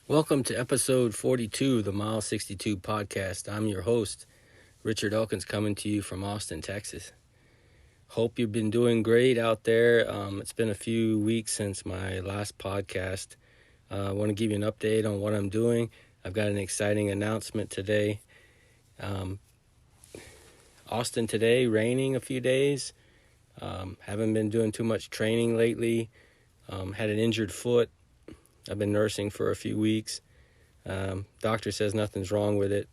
Welcome to episode 42 of the Mile 62 podcast. I'm your host, Richard Elkins, coming to you from Austin, Texas. Hope you've been doing great out there. It's been a few weeks since my last podcast. I want to give you an update on what I'm doing. I've got an exciting announcement today. Austin today, raining a few days. Haven't been doing too much training lately. Had an injured foot. I've been nursing for a few weeks. Doctor says nothing's wrong with it,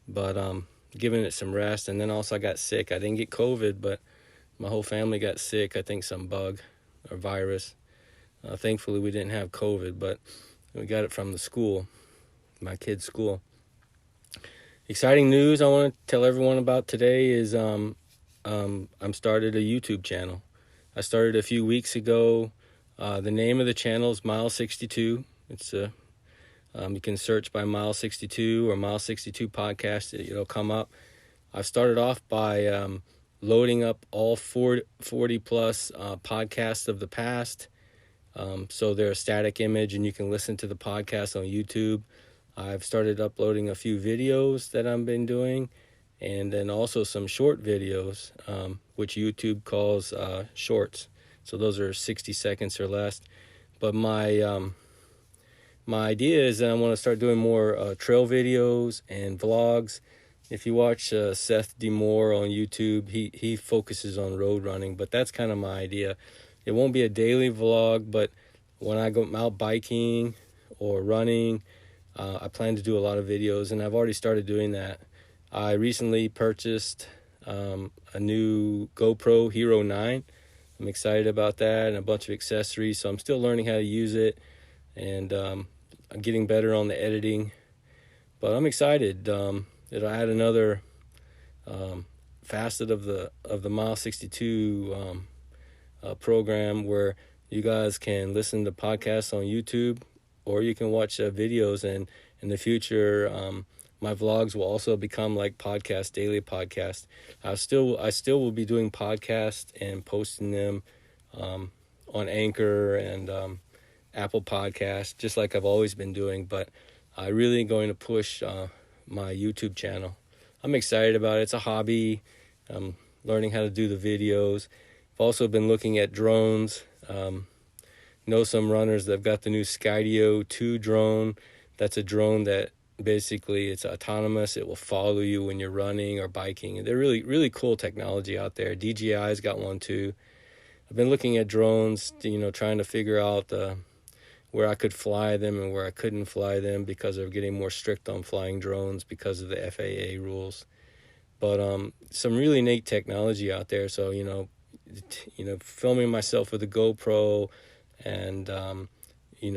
but giving it some rest. And then also I got sick. I didn't get COVID, but my whole family got sick. I think some bug or virus. Thankfully, we didn't have COVID, but we got it from the school, my kid's school. Exciting news I want to tell everyone about today is I'm started a YouTube channel. I started a few weeks ago. The name of the channel is Mile 62. It's you can search by Mile 62 or Mile 62 podcast. It'll come up. I've started off by loading up all 40 plus podcasts of the past. So they're a static image and you can listen to the podcast on YouTube. I've started uploading a few videos that I've been doing, and then also some short videos, which YouTube calls shorts. So those are 60 seconds or less. But my idea is that I want to start doing more trail videos and vlogs. If you watch Seth DeMoore on YouTube, he focuses on road running, but that's kind of my idea. It won't be a daily vlog, but when I go out biking or running, I plan to do a lot of videos, and I've already started doing that. I recently purchased a new GoPro Hero 9. I'm excited about that, and a bunch of accessories, so I'm still learning how to use it, and I'm getting better on the editing. But I'm excited. It'll add another facet of the Mile 62 program where you guys can listen to podcasts on YouTube, or you can watch videos, and in the future my vlogs will also become like podcasts, daily podcasts. I still will be doing podcasts and posting them on Anchor and Apple Podcasts, just like I've always been doing, but I'm really going to push my YouTube channel. I'm excited about it. It's a hobby. I'm learning how to do the videos. I've also been looking at drones. Know some runners that have got the new Skydio 2 drone. That's a drone that basically it's autonomous. It will follow you when you're running or biking. They're really, really cool technology out there. DJI's got one too. I've been looking at drones, trying to figure out where I could fly them and where I couldn't fly them, because they're getting more strict on flying drones because of the FAA rules. But some really neat technology out there. So, filming myself with a GoPro and,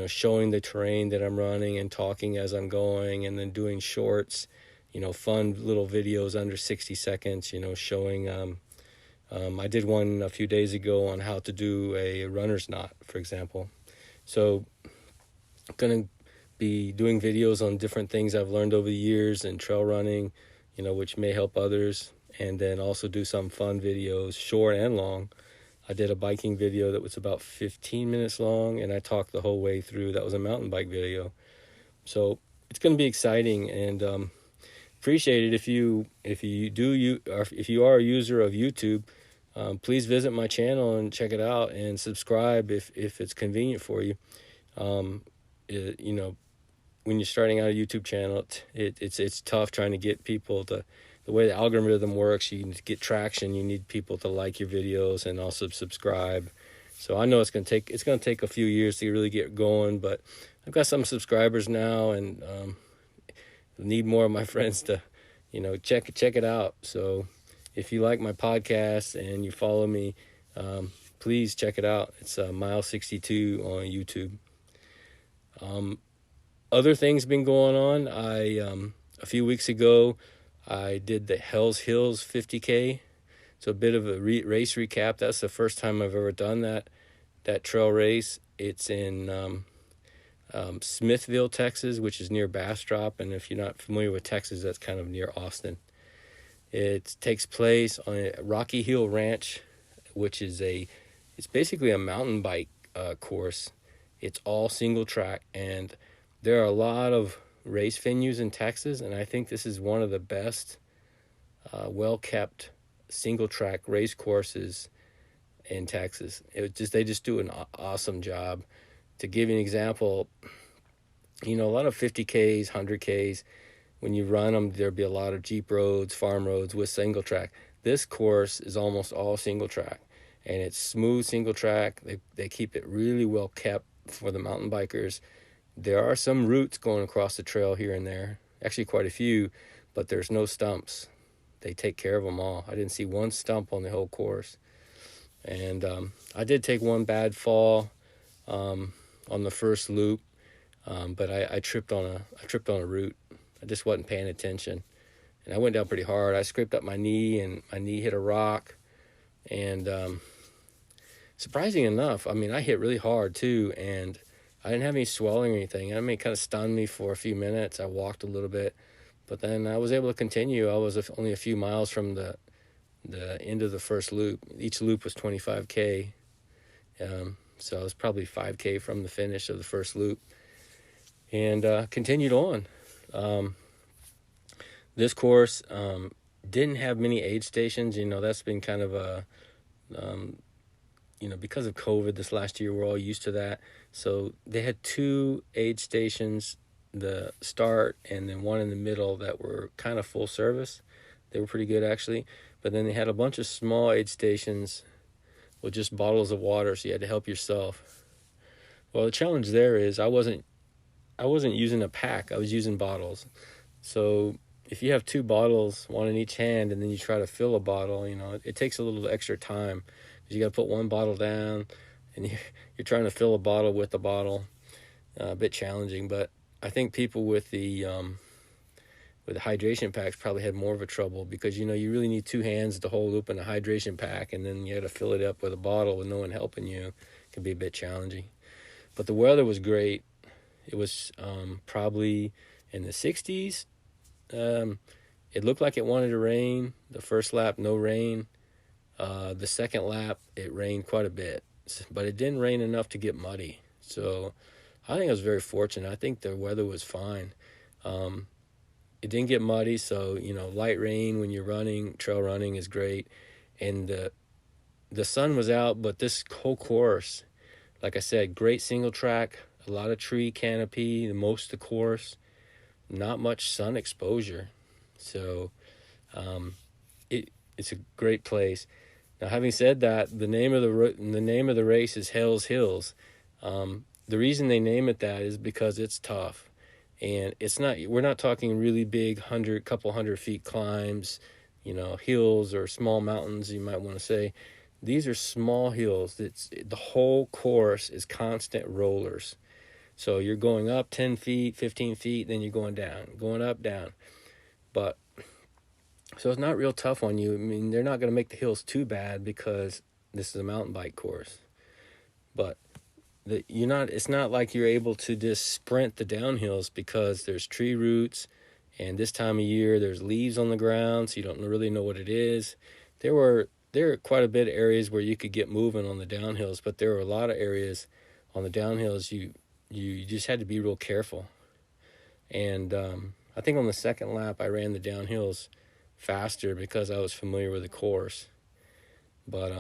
showing the terrain that I'm running and talking as I'm going, and then doing shorts, fun little videos under 60 seconds, showing, I did one a few days ago on how to do a runner's knot, for example. So I'm going to be doing videos on different things I've learned over the years in trail running, which may help others, and then also do some fun videos, short and long. I did a biking video that was about 15 minutes long, and I talked the whole way through. That was a mountain bike video. So it's going to be exciting, and appreciate it if you are a user of YouTube. Please visit my channel and check it out, and subscribe if it's convenient for you. When you're starting out a YouTube channel, it's tough trying to get people to. The way the algorithm works, you need to get traction. You need people to like your videos and also subscribe. So I know it's going to take a few years to really get going, but I've got some subscribers now, and need more of my friends to, check it out. So if you like my podcast and you follow me, please check it out. It's Mile 62 on YouTube. Other things been going on. A few weeks ago, I did the Hell's Hills 50K. So a bit of a race recap. That's the first time I've ever done that trail race. It's in Smithville, Texas, which is near Bastrop. And if you're not familiar with Texas, that's kind of near Austin. It takes place on a Rocky Hill Ranch, which is it's basically a mountain bike course. It's all single track, and there are a lot of race venues in Texas, and I think this is one of the best, well-kept single track race courses in Texas. They just do an awesome job. To give you an example, a lot of 50Ks, 100Ks, when you run them, there'll be a lot of Jeep roads, farm roads with single track. This course is almost all single track, and it's smooth single track. They keep it really well kept for the mountain bikers. There are some routes going across the trail here and there, actually quite a few, but there's no stumps. They take care of them all. I didn't see one stump on the whole course. And I did take one bad fall on the first loop, but I tripped on a root. I just wasn't paying attention, and I went down pretty hard. I scraped up my knee, and my knee hit a rock, and surprising enough, I hit really hard too, and I didn't have any swelling or anything. It kind of stunned me for a few minutes. I walked a little bit, but then I was able to continue. I was only a few miles from the end of the first loop. Each loop was 25K, so I was probably 5K from the finish of the first loop, and continued on. This course didn't have many aid stations. That's been kind of a, because of COVID this last year, we're all used to that. So they had 2 aid stations, the start and then one in the middle that were kind of full service. They were pretty good, actually. But then they had a bunch of small aid stations with just bottles of water, so you had to help yourself. Well, the challenge there is I wasn't using a pack. I was using bottles. So if you have 2 bottles, one in each hand, and then you try to fill a bottle, it takes a little extra time, because you got to put one bottle down, and you're trying to fill a bottle with a bottle. A bit challenging, but I think people with the hydration packs probably had more of a trouble, because you really need 2 hands to hold open a hydration pack, and then you got to fill it up with a bottle with no one helping you. It can be a bit challenging. But the weather was great. It was probably in the 60s. It looked like it wanted to rain. The first lap, no rain. The second lap, it rained quite a bit, but it didn't rain enough to get muddy. So I think I was very fortunate. I think the weather was fine. It didn't get muddy, so light rain when you're running, trail running is great. And the sun was out, but this whole course, like I said, great single track, a lot of tree canopy, most of the course, not much sun exposure. So it's a great place. Now, having said that, the name of the race is Hell's Hills. The reason they name it that is because it's tough, and we're not talking really big couple hundred feet climbs, hills or small mountains, you might want to say. These are small hills. The whole course is constant rollers. So you're going up 10 feet, 15 feet, then you're going down, going up, down. So it's not real tough on you. They're not going to make the hills too bad, because this is a mountain bike course. But it's not like you're able to just sprint the downhills, because there's tree roots, and this time of year there's leaves on the ground, so you don't really know what it is. There are quite a bit of areas where you could get moving on the downhills, but there are a lot of areas on the downhills you just had to be real careful. And I think on the second lap I ran the downhills faster because I was familiar with the course. But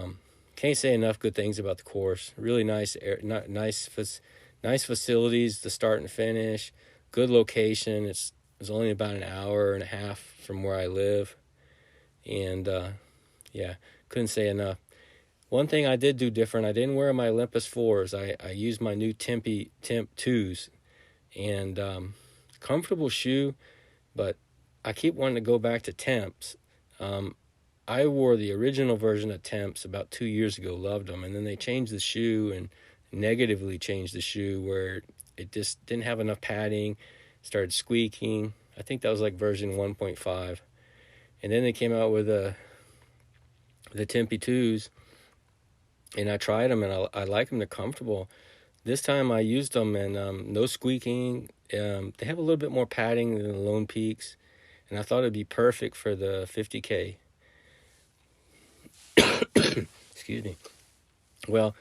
can't say enough good things about the course. Really nice facilities to start and finish. Good location. It's only about an hour and a half from where I live. And couldn't say enough. One thing I did do different, I didn't wear my Olympus 4s. I used my new Temp 2s. And comfortable shoe, but I keep wanting to go back to Temps. I wore the original version of Temps about 2 years ago, loved them, and then they changed the shoe and negatively changed the shoe, where it just didn't have enough padding, started squeaking. I think that was like version 1.5. And then they came out with the Temp 2s, and I tried them, and I like them. They're comfortable. This time I used them, and no squeaking. They have a little bit more padding than the Lone Peaks. and I thought it'd be perfect for the 50K. Excuse me. Well,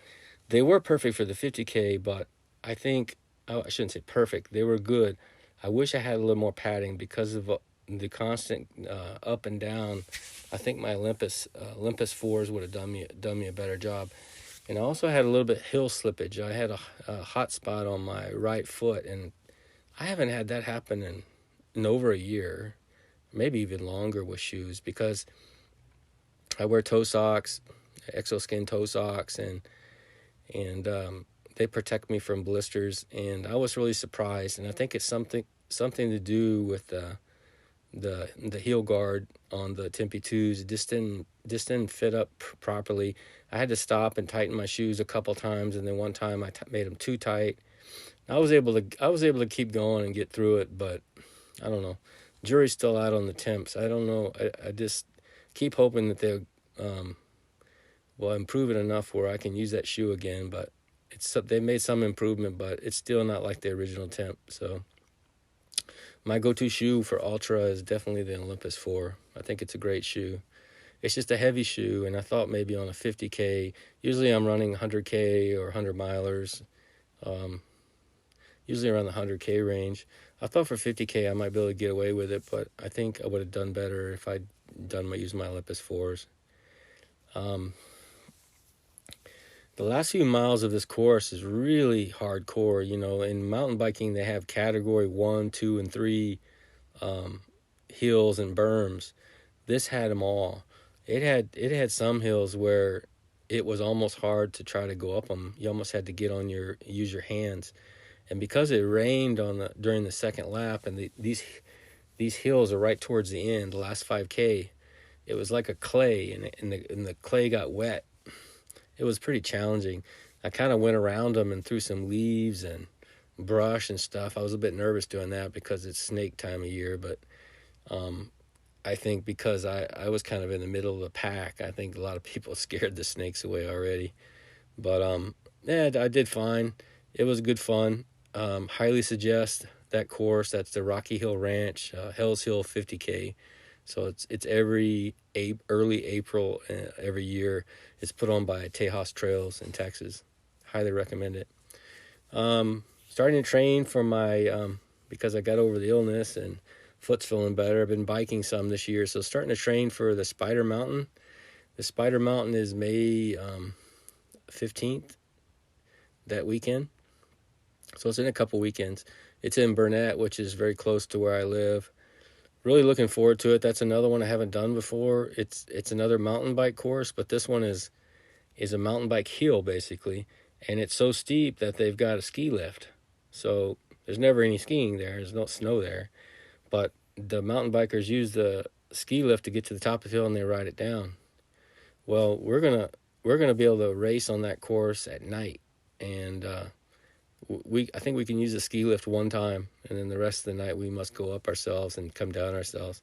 they were perfect for the 50K, but I think, I shouldn't say perfect, they were good. I wish I had a little more padding because of the constant up and down. I think my Olympus 4s would have done me a better job. And I also had a little bit hill slippage. I had a hot spot on my right foot, and I haven't had that happen in over a year, maybe even longer with shoes, because I wear toe socks, exoskin toe socks, and they protect me from blisters. And I was really surprised, and I think it's something to do with the heel guard on the Tempe 2s. It just didn't fit up properly. I had to stop and tighten my shoes a couple times, and then one time I made them too tight. I was able to keep going and get through it, but I don't know. Jury's still out on the temps. I don't know. I just keep hoping that they'll will improve it enough where I can use that shoe again. But they made some improvement, but it's still not like the original temp. So my go-to shoe for Ultra is definitely the Olympus 4. I think it's a great shoe. It's just a heavy shoe, and I thought maybe on a 50K, usually I'm running 100K or 100 milers, usually around the 100K range. I thought for 50K I might be able to get away with it, but I think I would have done better if I'd used my Olympus 4s. The last few miles of this course is really hardcore. In mountain biking, they have category 1, 2, and 3 hills and berms. This had them all. It had some hills where it was almost hard to try to go up them. You almost had to use your hands. And because it rained during the second lap, and these hills are right towards the end, the last 5K, it was like a clay, and the clay got wet. It was pretty challenging. I kind of went around them and threw some leaves and brush and stuff. I was a bit nervous doing that because it's snake time of year, but I think because I was kind of in the middle of the pack, I think a lot of people scared the snakes away already. But yeah, I did fine. It was good fun. Highly suggest that course. That's the Rocky Hill Ranch, Hell's Hill 50K. So it's every early April every year. It's put on by Tejas Trails in Texas. Highly recommend it. Starting to train for my because I got over the illness and foot's feeling better. I've been biking some this year, so starting to train for the Spider Mountain. The Spider Mountain is May 15th, that weekend. So it's in a couple weekends. It's in Burnett, which is very close to where I live. Really looking forward to it. That's another one I haven't done before. It's another mountain bike course, but this one is a mountain bike hill, basically. And it's so steep that they've got a ski lift. So there's never any skiing there. There's no snow there. But the mountain bikers use the ski lift to get to the top of the hill, and they ride it down. Well, we're gonna be able to race on that course at night, and I think we can use the ski lift one time, and then the rest of the night we must go up ourselves and come down ourselves.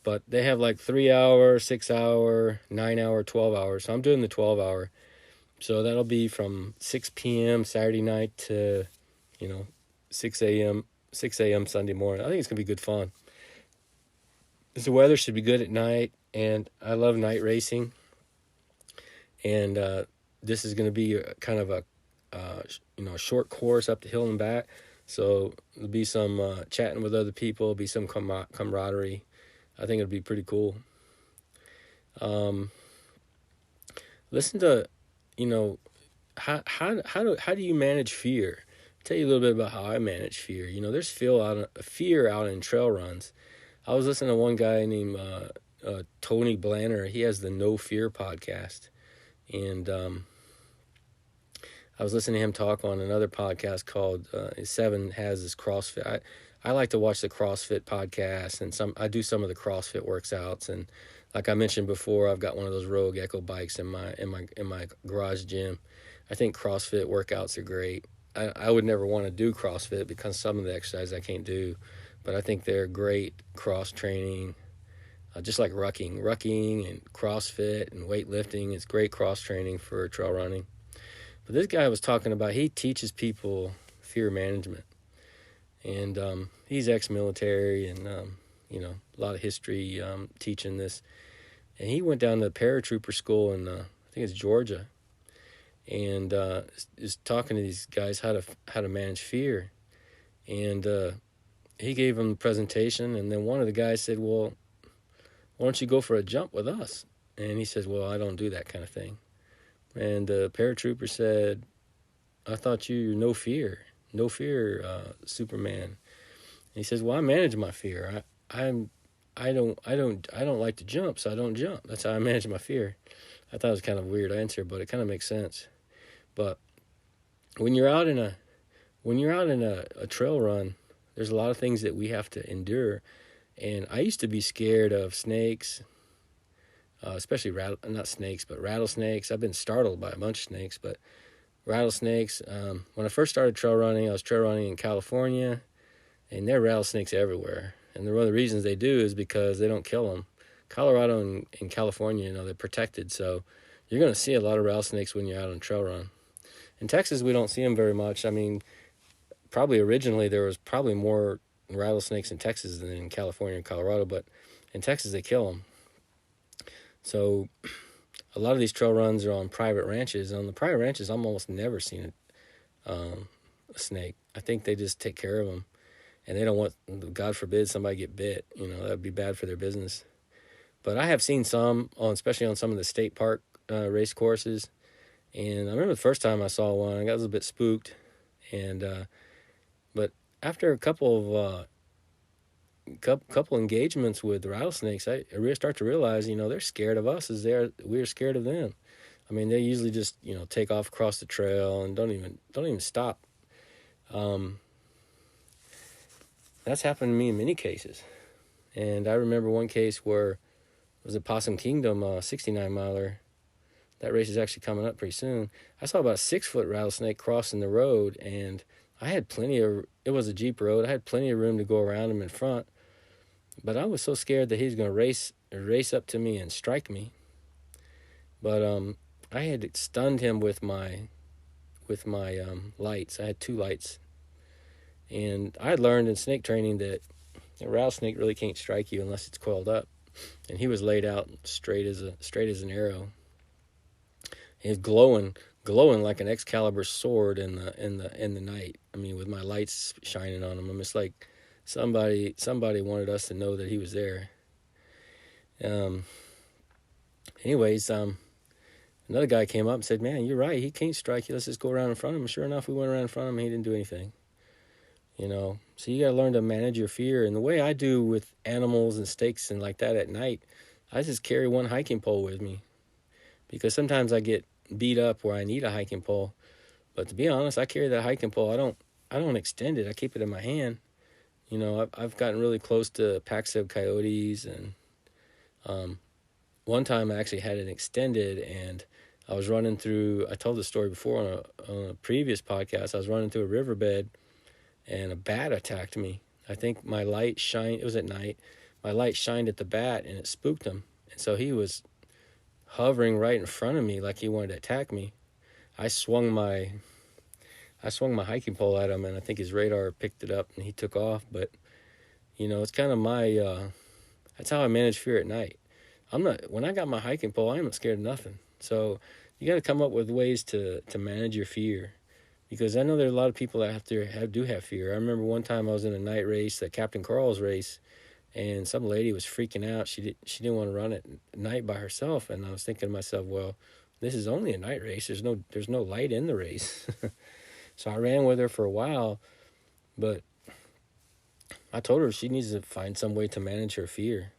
But they have like 3 hour, 6 hour, 9 hour, 12 hours. So I'm doing the 12 hour. So that'll be from 6 p.m. Saturday night to 6 a.m. Sunday morning. I think it's gonna be good fun. The weather should be good at night, and I love night racing. And this is going to be kind of a short course up the hill and back. So there'll be some chatting with other people, be some camaraderie. I think it'll be pretty cool. Listen to, how do you manage fear? I'll tell you a little bit about how I manage fear. There's fear out in trail runs. I was listening to one guy named Tony Blanner. He has the No Fear podcast. And I was listening to him talk on another podcast called Seven has this CrossFit. I like to watch the CrossFit podcast, and I do some of the CrossFit workouts. And like I mentioned before, I've got one of those Rogue Echo bikes in my garage gym. I think CrossFit workouts are great. I would never want to do CrossFit because some of the exercise I can't do, but I think they're great cross training. Just like rucking and CrossFit and weightlifting. It's great cross training for trail running. But this guy was talking about, he teaches people fear management. And he's ex-military, and, a lot of history teaching this. And he went down to paratrooper school in, I think it's Georgia, and is talking to these guys how to manage fear. And he gave them the presentation, and then one of the guys said, well, why don't you go for a jump with us? And he says, well, I don't do that kind of thing. And the paratrooper said, I thought you're no fear Superman. And he says, well, I manage my fear. I don't like to jump, so I don't jump. That's how I manage my fear. I thought it was kind of a weird answer, but it kind of makes sense. But when you're out in a trail run, there's a lot of things that we have to endure. And I used to be scared of snakes, especially not snakes, but rattlesnakes. I've been startled by a bunch of snakes, but rattlesnakes. When I first started trail running, I was trail running in California, and there are rattlesnakes everywhere. And one of the reasons they do is because they don't kill them. Colorado and California, they're protected, so you're going to see a lot of rattlesnakes when you're out on trail run. In Texas, we don't see them very much. I mean, probably originally there was probably more rattlesnakes in Texas than in California and Colorado, but in Texas they kill them. So a lot of these trail runs are on private ranches. On the private ranches, I'm almost never seen a snake. I think they just take care of them, and they don't want, God forbid, somebody get bit. That would be bad for their business. But I have seen some, especially on some of the state park race courses. And I remember the first time I saw one, I got a little bit spooked. But after a couple engagements with rattlesnakes, I really start to realize, they're scared of us as we're scared of them. I mean, they usually just, take off across the trail and don't even stop. That's happened to me in many cases. And I remember one case where it was at Possum Kingdom, 69-miler. That race is actually coming up pretty soon. I saw about a 6-foot rattlesnake crossing the road, and I had it was a Jeep road. I had plenty of room to go around him in front. But I was so scared that he was going to race up to me and strike me. But I had stunned him with my lights. I had 2 lights. And I had learned in snake training that a rattlesnake really can't strike you unless it's coiled up. And he was laid out straight as an arrow. He was glowing like an Excalibur sword in the night. I mean, with my lights shining on him. I'm just like somebody wanted us to know that he was there. Anyways, another guy came up and said, "Man, you're right. He can't strike you. Let's just go around in front of him." Sure enough, we went around in front of him. And he didn't do anything. So you got to learn to manage your fear. And the way I do with animals and stakes and like that at night, I just carry one hiking pole with me, because sometimes I get beat up where I need a hiking pole. But to be honest, I carry that hiking pole. I don't extend it. I keep it in my hand. I've gotten really close to packs of coyotes, and one time I actually had it extended, and I was running through. I told the story before on a previous podcast. I was running through a riverbed, and a bat attacked me. I think my light shined. It was at night. My light shined at the bat, and it spooked him. And so he was hovering right in front of me like he wanted to attack me. I swung my hiking pole at him, and I think his radar picked it up, and he took off. But it's kind of that's how I manage fear at night. When I got my hiking pole, I'm not scared of nothing. So you got to come up with ways to manage your fear, because I know there are a lot of people that do have fear. I remember one time I was in a night race, a Captain Carl's race, and some lady was freaking out. She didn't want to run at night by herself, and I was thinking to myself, well, this is only a night race. There's no light in the race. So I ran with her for a while, but I told her she needs to find some way to manage her fear,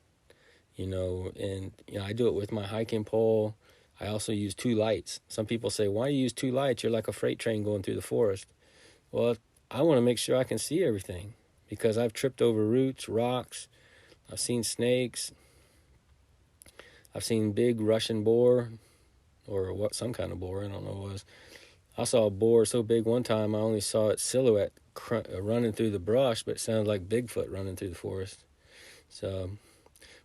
and I do it with my hiking pole. I also use 2 lights. Some people say, why do you use 2 lights? You're like a freight train going through the forest. Well, I want to make sure I can see everything, because I've tripped over roots, rocks. I've seen snakes. I've seen big Russian boar, or some kind of boar, I don't know what it was. I saw a boar so big one time I only saw its silhouette running through the brush, but it sounded like Bigfoot running through the forest. So,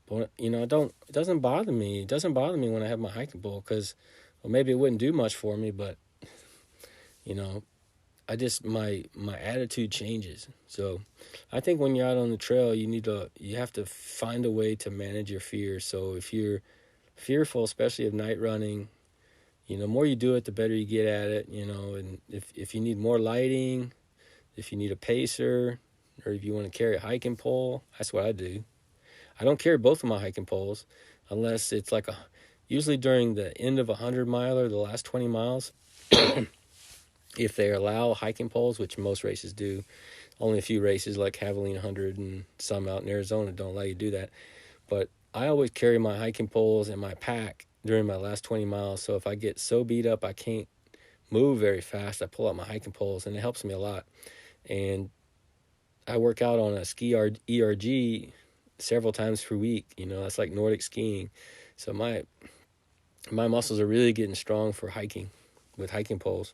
but it doesn't bother me. It doesn't bother me when I have my hiking pole, because, well, maybe it wouldn't do much for me, but my attitude changes. So I think when you're out on the trail, you have to find a way to manage your fear. So if you're fearful, especially of night running, the more you do it, the better you get at it, and if you need more lighting, if you need a pacer, or if you want to carry a hiking pole, that's what I do. I don't carry both of my hiking poles unless it's usually during the end of a 100-miler, the last 20 miles, if they allow hiking poles, which most races do. Only a few races like Javelin 100 and some out in Arizona don't allow you to do that. But I always carry my hiking poles in my pack during my last 20 miles. So if I get so beat up I can't move very fast, I pull out my hiking poles, and it helps me a lot. And I work out on a ski ERG several times per week. That's like Nordic skiing. So my muscles are really getting strong for hiking with hiking poles.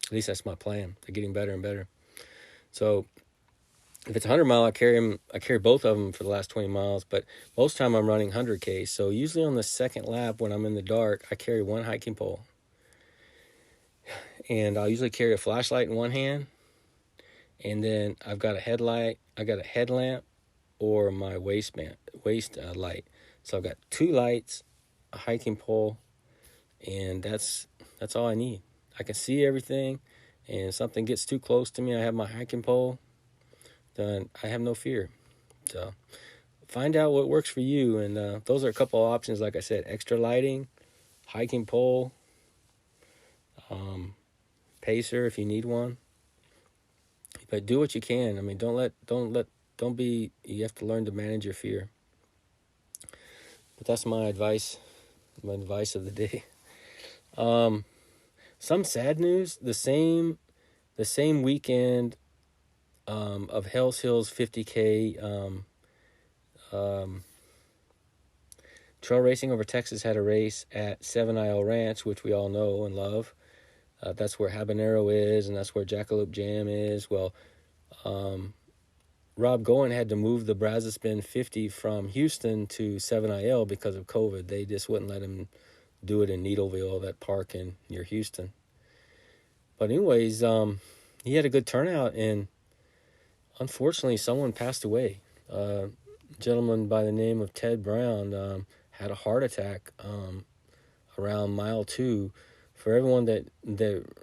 At least that's my plan. They're getting better and better. So if it's 100 mile, I carry both of them for the last 20 miles, but most time I'm running 100K. So usually on the second lap when I'm in the dark, I carry one hiking pole. And I'll usually carry a flashlight in one hand, and then I've got a headlamp or my waist light. So I've got 2 lights, a hiking pole, and that's all I need. I can see everything, and if something gets too close to me, I have my hiking pole, then I have no fear. So find out what works for you, and those are a couple of options. Like I said, extra lighting, hiking pole, pacer if you need one. But do what you can. I mean, you have to learn to manage your fear. But that's my advice of the day. Some sad news, the same weekend of Hell's Hills 50K trail racing over Texas had a race at Seven Isle Ranch, which we all know and love. That's where Habanero is, and that's where Jackalope Jam is. Well, Rob Goen had to move the Brazos Bend 50 from Houston to 7IL because of COVID. They just wouldn't let him do it in Needleville, that park near Houston. But anyways, he had a good turnout, and unfortunately, someone passed away. A gentleman by the name of Ted Brown had a heart attack around mile 2. For everyone that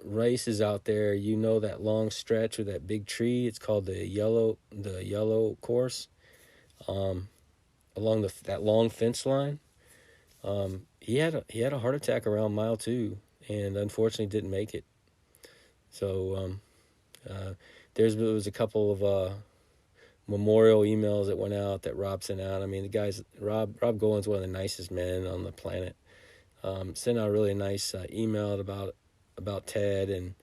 races out there, that long stretch or that big tree. It's called the yellow course. Along that long fence line. He had a heart attack around mile 2, and unfortunately didn't make it. So there was a couple of memorial emails that went out that Rob sent out. I mean, Rob Goen's one of the nicest men on the planet. Sent out a really nice email about Ted and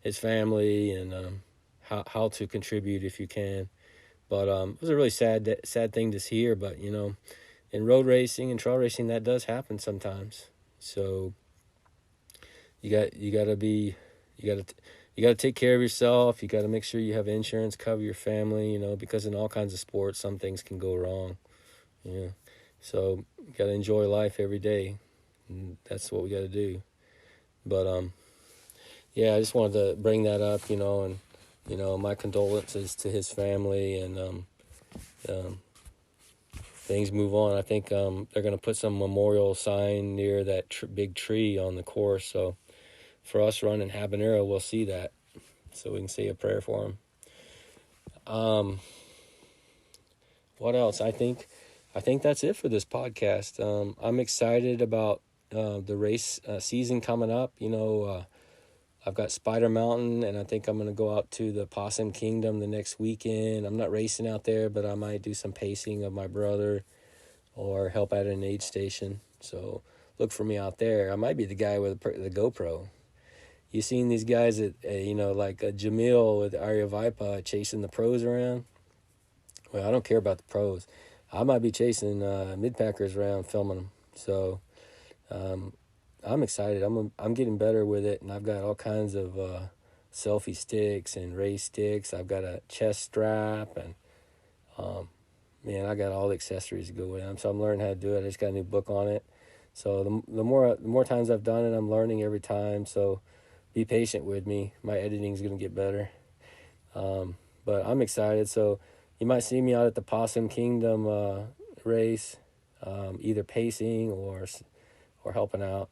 his family and how to contribute if you can. But it was a really sad thing to hear. But in road racing and trail racing, that does happen sometimes. So you got to take care of yourself. You got to make sure you have insurance, cover your family. Because in all kinds of sports, some things can go wrong. So you got to enjoy life every day. And that's what we got to do. But I just wanted to bring that up, and my condolences to his family, and things move on. I think they're going to put some memorial sign near that big tree on the course. So for us running Habanero, we'll see that, so we can say a prayer for him. What else? I think that's it for this podcast. I'm excited about the race season coming up. I've got Spider Mountain, and I think I'm going to go out to the Possum Kingdom the next weekend. I'm not racing out there, but I might do some pacing of my brother or help at an aid station. So look for me out there. I might be the guy with the GoPro. You seen these guys like Jamil with Arya Vipa chasing the pros around? Well, I don't care about the pros. I might be chasing mid-packers around, filming them. So I'm excited. I'm getting better with it, and I've got all kinds of selfie sticks and race sticks. I've got a chest strap, and I got all the accessories to go with them. So I'm learning how to do it. I just got a new book on it. So the more times I've done it, I'm learning every time. So be patient with me. My editing is going to get better. But I'm excited. So you might see me out at the Possum Kingdom race, either pacing or helping out.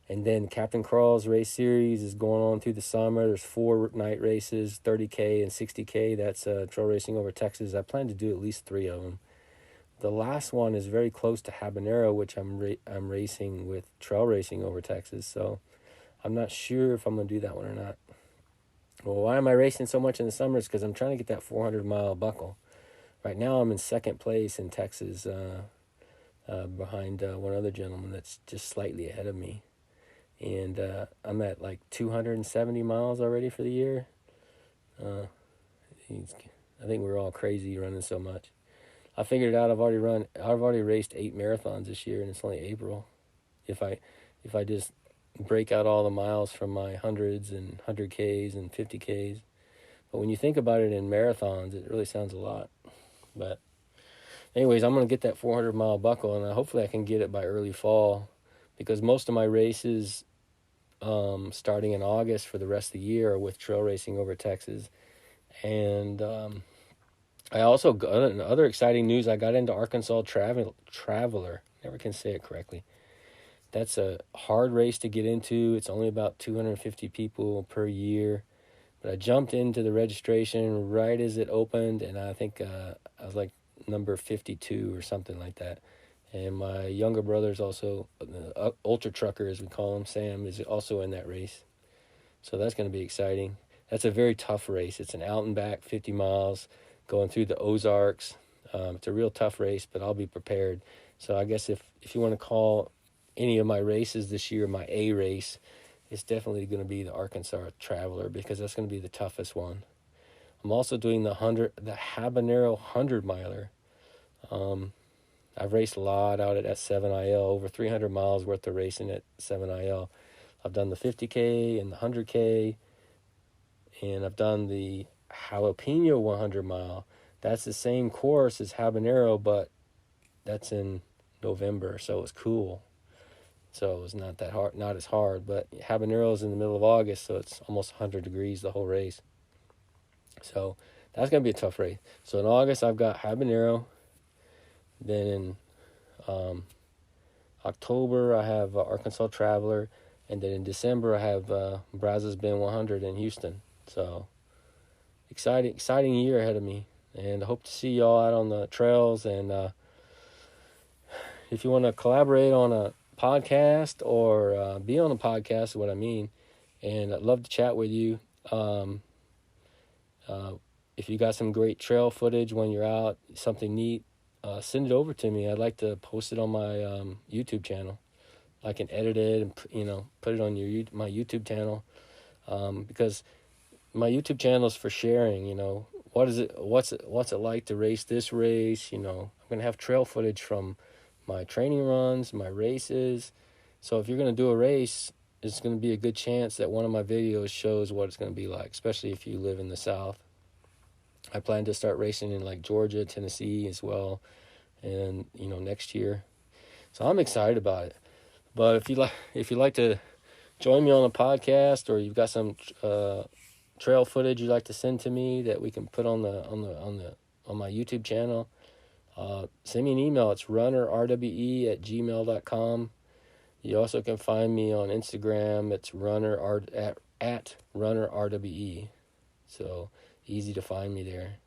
And then Captain Crawl's race series is going on through the summer. There's 4 night races, 30K and 60K. That's trail racing over Texas. I plan to do at least 3 of them. The last one is very close to Habanero, which I'm racing with trail racing over Texas. So I'm not sure if I'm going to do that one or not. Well, why am I racing so much in the summer? It's because I'm trying to get that 400-mile buckle. Right now I'm in second place in Texas behind one other gentleman that's just slightly ahead of me. And I'm at like 270 miles already for the year. I think we're all crazy running so much. I figured it out. I've already raced 8 marathons this year, and it's only April. If I just break out all the miles from my hundreds and 100Ks and 50Ks. But when you think about it in marathons, it really sounds a lot. But anyways, I'm going to get that 400-mile buckle, and hopefully I can get it by early fall, because most of my races starting in August for the rest of the year are with trail racing over Texas. And I also got other exciting news. I got into Arkansas Traveler. Never can say it correctly. That's a hard race to get into. It's only about 250 people per year. But I jumped into the registration right as it opened, and I think I was like number 52 or something like that. And my younger brother's also, ultra trucker as we call him, Sam, is also in that race. So that's going to be exciting. That's a very tough race. It's an out and back 50 miles going through the Ozarks. It's a real tough race, but I'll be prepared. So I guess if you want to call any of my races this year my A race, it's definitely going to be the Arkansas Traveler, because that's going to be the toughest one. I'm also doing the Habanero 100-miler. I've raced a lot out at S7IL, over 300 miles worth of racing at 7IL. I've done the 50K and the 100K, and I've done the Jalapeno 100-mile. That's the same course as Habanero, but that's in November, so it's cool. So it's not that hard, not as hard, but Habanero's in the middle of August, so it's almost 100 degrees the whole race. So that's going to be a tough race. So in August, I've got Habanero. Then in October, I have Arkansas Traveler. And then in December, I have Brazos Bend 100 in Houston. So exciting year ahead of me. And I hope to see y'all out on the trails. And if you want to collaborate on a podcast or be on a podcast is what I mean, and I'd love to chat with you. If you got some great trail footage when you're out, something neat, send it over to me. I'd like to post it on my YouTube channel. I can edit it and put it on my YouTube channel, because my YouTube channel is for sharing. What's it like to race this race? I'm gonna have trail footage from my training runs, my races. So if you're going to do a race, it's going to be a good chance that one of my videos shows what it's going to be like, especially if you live in the South. I plan to start racing in like Georgia, Tennessee as well, and next year. So I'm excited about it. But if you like to join me on a podcast, or you've got some trail footage you'd like to send to me that we can put on my YouTube channel, send me an email. It's runnerrwe@gmail.com. You also can find me on Instagram. It's at runnerrwe. So easy to find me there.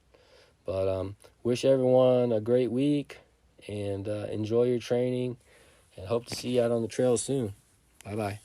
But wish everyone a great week, and enjoy your training, and hope to see you out on the trail soon. Bye-bye.